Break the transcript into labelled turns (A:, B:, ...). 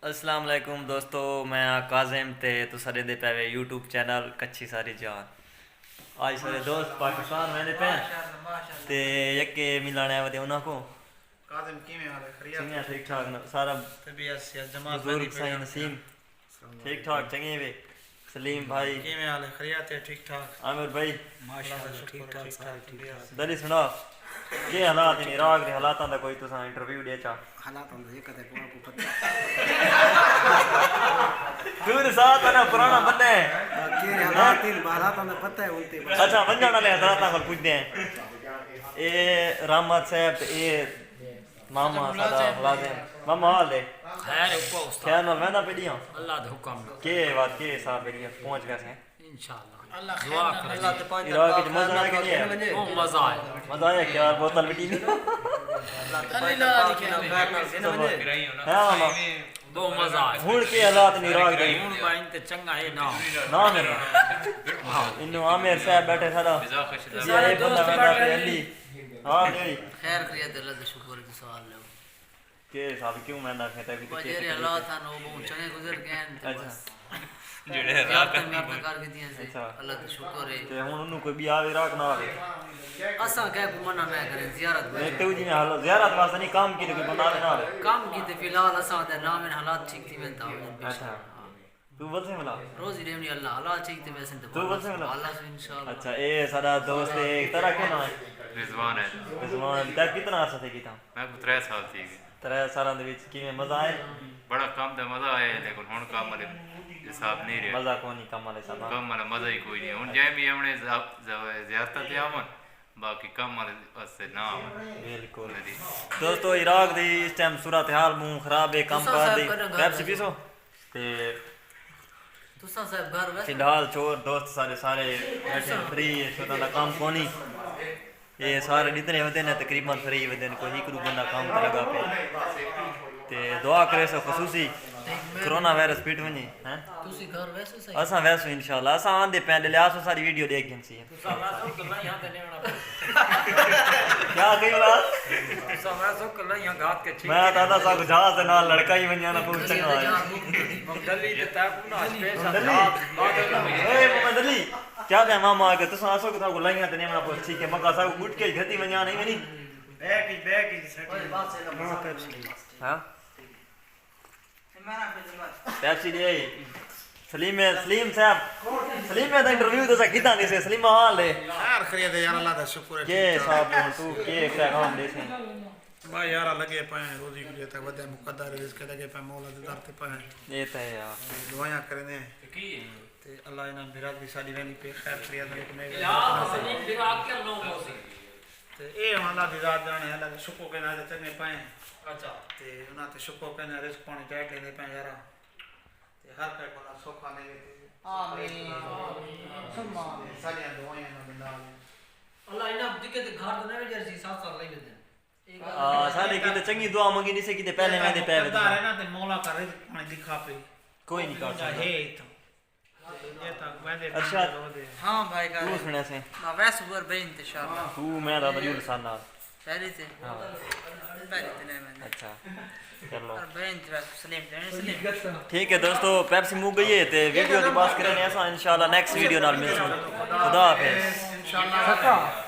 A: السلام علیکم دوستو، میں کاظم تے تو سارے دے پے یوٹیوب چینل کچھی ساری جان. آج سارے دوست پاکستان میں پہ تے یکے ملانے ودے انہاں کو
B: کاظم کیویں حال ہے؟
A: چنگے ٹھیک ٹھاک سارا
B: طبیعت سے جماعت
A: بزرگ صحیح نسیم ٹھیک ٹھاک چنگے وے. سلیم بھائی
B: کیویں حال ہے؟ خیریت ہے؟ ٹھیک ٹھاک
A: عامر بھائی
B: ماشاءاللہ ٹھیک ٹھاک سارے ٹھیک ٹھاک.
A: دلی سنا کہ حالات ہیں عراق دے حالاتاں دا کوئی تساں انٹرویو دے چا
B: حالات ہوں یہ کتے کو پتہ
A: دور ساتھ نا پرانا بندہ ہے
B: کہ حالات ہوں پتہ ہے انتے
A: اچھا ونجن والے حضرات کول پوچھدے ہیں. اے رحمت صاحب اے ماما ساڈا ملازم ماما والے
C: خیر اوپر استاد
A: خیر نال ویندا پیڑیاں
C: اللہ دے حکم
A: کے بات کے صاحب پیڑیاں پہنچ گئے ہیں
C: انشاءاللہ
B: اللہ
C: دعا
B: خیر
C: کریں.
B: اللہ تے پانچ
A: عراق وچ مزہ آیا کہ نہیں
C: او مزہ آیا
A: مزہ آیا کہ یار بوتل مٹی نہیں
B: اللہ
A: ہاں ماما
C: دو مزہ آیا
A: ہن کے حالات نہیں عراق دے
C: ہن بائن تے چنگا ہے نا
A: نام ہے انو عامر صاحب بیٹھے سارا یہ بندہ بندہ پہ علی ہاں نہیں
D: خیر خیریت اللہ کا شکر ہے. سوال لو
A: کہ صاحب کیوں میں نہ کہتا کہ
D: بجے اللہ تھا نو بہت چنگے گزر گئے ہیں.
A: اچھا
D: جڑے رات میں کر کے دیا سے
A: اچھا.
D: اللہ کا شکر ہے.
A: تے ہن انو کوئی بھی آوے عراق نہ آوے
D: اساں کہ منع نہ کریں زیارت
A: میں تو جی حال زیارت واسطے نہیں کام کی تو کوئی بندہ نہ آوے.
D: کام کی تے فی الحال اساں تے نام حالات ٹھیک تھی میں تا
A: اچھا تو بول سے ملا
D: روز ہی رہنی اللہ حالات ٹھیک تے ویسے
A: تو بول سے ملا
D: اللہ سے انشاءاللہ.
A: اچھا اے سارا دوست ایک طرح کے نام ہے
E: رضوان ہے.
A: رضوان تے کتنا عرصہ تھے کیتا
E: میں کو 3 سال تھی گئے.
A: 3 سالاں دے وچ کیویں مزہ آئے
E: بڑا کام دا مزہ آیا لیکن ہن کام والے حساب نہیں رہا.
A: مزہ کو نہیں کم والے صاحب
E: کام والا مزہ ہی کوئی نہیں. ہن جائے بھی ہمنے زیارت تے آون باقی کام والے واسطے نہ آون.
A: بالکل دوستو عراق دی اس ٹائم صورتحال منہ خراب ہے کام کار دی پیپسی پیسو تے
D: تساں صاحب گھر
A: فی
D: ویسے
A: الحال چور دوست سارے سارے بیٹھے فری چھوٹا دا کام کونی یہ سارے جتنے ودے نے تقریباً فری ودے نے کوئی ایک بندہ کام تے لگا پہ تے دعا کرے سو خصوصی کرونا وائرس پیٹ ونجے ہیں
D: تسی گھر ویسے صحیح
A: اساں ویسو انشاءاللہ اساں آندے پے لیا سو ساری ویڈیو دیکھ گن سی
C: یہاں تے لینا
A: کیا کہی بات
C: سما سو کلا یہاں گات کے ٹھیک
A: میں تا سا جہاز دے نال لڑکا ہی ونجا نہ پوچھ چنگا
C: دلی تے تا کو نا اسپیشل
A: اے محمد علی کیا دے ماما کہ تساں اسو کہ کو لائیاں تے نہ پوچھ ٹھیک ہے مگا سا اٹھ کے گھتی ونجا نہیں ونی
B: بیگ کی سیٹ
A: ہاں پیپسی دے سلیم صاحب سلیم دا انٹرویو تو کیتا نہیں سے سلیم حال ہے
B: خیر خیریت ہے یار اللہ دا شکر ہے.
A: کہ صاحب تو کہ پیغام دے سے
B: بھائی یار لگے پے روزی کے لیے تے ودے مقدر رزق لگے پے مولا دے در تے پے
A: یہ تے یار
B: دعائیں کرنے تے اللہ انہاں برادری ساری رہنی پہ خیر خیریت میں
C: یا سلیم بگا کے نو موسی
B: تے اے اللہ دی ذات جانے اللہ دا شکر کہنا تے چنگے پے
C: اچھا
B: تے انہاں تے شکر کہنا رزق پانی ٹیٹ لیندے پے یار تے ہر کوئی کولا سوکھا لے آمین ساری دعائیں نال نال
D: اللہ انہاں دکے تے گھر دے نہ جرسی 7 سال لئی ودے
A: سارے کی چنگی دعا منگی نہیں سے کی پہلے میں دے پے
B: ہے نا تے مولا کا رزق پانی دکھا پے
A: کوئی نہیں کر سکتا
B: ہے تو یہ تک وندے
A: ارشاد
D: ہاں بھائی کا
A: تو سنے سے
D: ما ویسے ور بے انتشار
A: تو میں دا وجود سان نال
D: پہلے تے
A: ہاں
D: پہلے تے نہیں میں
A: اچھا چلو
D: بے سلیم سلیم
A: ٹھیک ہے دوستو پیپسی مک گئی ہے تے ویڈیو دی بات کرنے ایسا انشاءاللہ نیکسٹ ویڈیو نال ملسوں خدا حافظ
B: انشاءاللہ